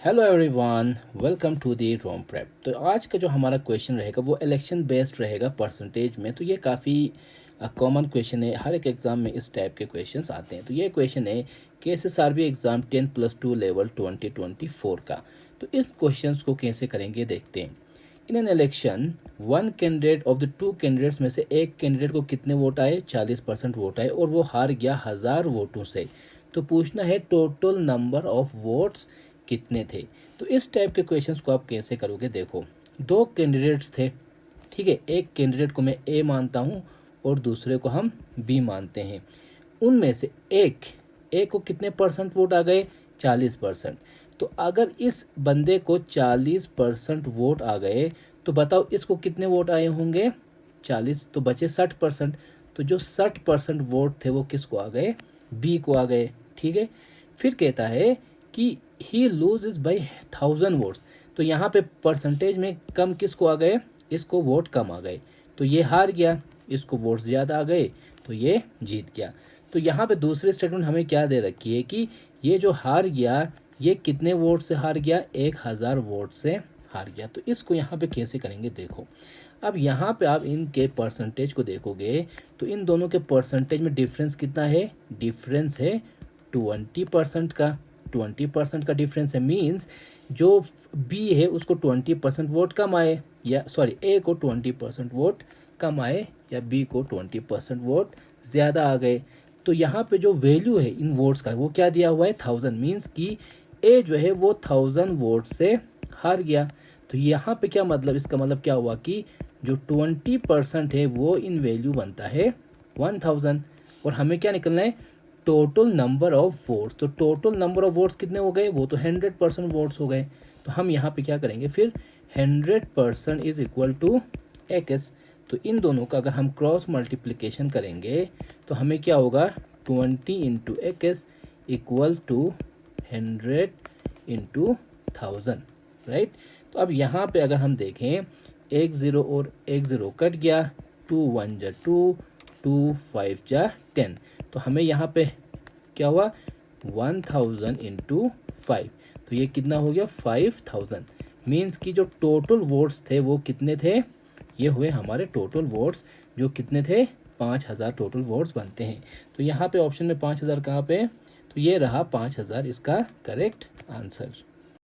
Hello everyone, welcome to the Rome prep. तो आज का जो हमारा क्वेश्चन रहेगा वो इलेक्शन बेस्ड रहेगा परसेंटेज में। तो ये काफ़ी कॉमन क्वेश्चन है, हर एक एग्ज़ाम में इस टाइप के क्वेश्चंस आते हैं। तो ये क्वेश्चन है KSSRB एग्ज़ाम 10+2 लेवल 2024 का। तो इस क्वेश्चंस को कैसे करेंगे देखते हैं। In an election one candidate of the two candidates में से एक कैंडिडेट को कितने वोट आए, 40% वोट आए और वो हार गया 1000 वोटों से। तो पूछना है टोटल नंबर ऑफ वोट्स कितने थे। तो इस टाइप के क्वेश्चंस को आप कैसे करोगे, देखो दो कैंडिडेट्स थे, ठीक है। एक कैंडिडेट को मैं ए मानता हूँ और दूसरे को हम बी मानते हैं। उनमें से एक को कितने परसेंट वोट आ गए, 40%। तो अगर इस बंदे को 40% वोट आ गए तो बताओ इसको कितने वोट आए होंगे, 40, तो बचे 60%। तो जो 60% वोट थे वो किसको आ गए, बी को आ गए, ठीक है। फिर कहता है कि ही लूज बाई 1000 वोट्स। तो यहाँ पे परसेंटेज में कम किसको आ गए, इसको वोट कम आ गए, तो ये हार गया। इसको वोट्स ज़्यादा आ गए तो ये जीत गया। तो यहाँ पे दूसरी स्टेटमेंट हमें क्या दे रखी है कि ये जो हार गया ये कितने वोट से हार गया, 1000 वोट से हार गया। तो इसको यहाँ पे कैसे करेंगे देखो। अब यहाँ पे आप इनके परसेंटेज को देखोगे तो इन दोनों के परसेंटेज में डिफरेंस कितना है, डिफरेंस है 20% का। 20% का डिफरेंस है, मीन्स जो बी है उसको 20% वोट कम आए, या सॉरी ए को 20% वोट कम आए या बी को 20% वोट ज़्यादा आ गए। तो यहाँ पे जो वैल्यू है इन वोट्स का वो क्या दिया हुआ है, 1000, मीन्स कि ए जो है वो 1000 वोट से हार गया। तो यहाँ पे क्या मतलब, इसका मतलब क्या हुआ कि जो 20% है वो इन वैल्यू बनता है 1000। और हमें क्या निकलना है, टोटल नंबर ऑफ वोट्स। तो टोटल नंबर ऑफ वोट्स कितने हो गए, वो तो 100% वोट्स हो गए। तो हम यहाँ पे क्या करेंगे फिर, 100% इज इक्वल टू एक्स। तो इन दोनों का अगर हम क्रॉस मल्टीप्लिकेशन करेंगे तो हमें क्या होगा, 20 into x equal to 100 into 1000, right. तो अब यहाँ पे अगर हम देखें, एक ज़ीरो और एक ज़ीरो कट गया, 2 1 जा 2, 2 5 जा 10। तो हमें यहाँ पे क्या हुआ, 1000 इंटू 5। तो ये कितना हो गया, 5000। मीन्स कि जो टोटल वोट्स थे वो कितने थे, ये हुए हमारे टोटल वोट्स, जो कितने थे, 5000 टोटल वोट्स बनते हैं। तो यहाँ पे ऑप्शन में 5000 कहाँ पे, तो ये रहा 5000 इसका करेक्ट आंसर।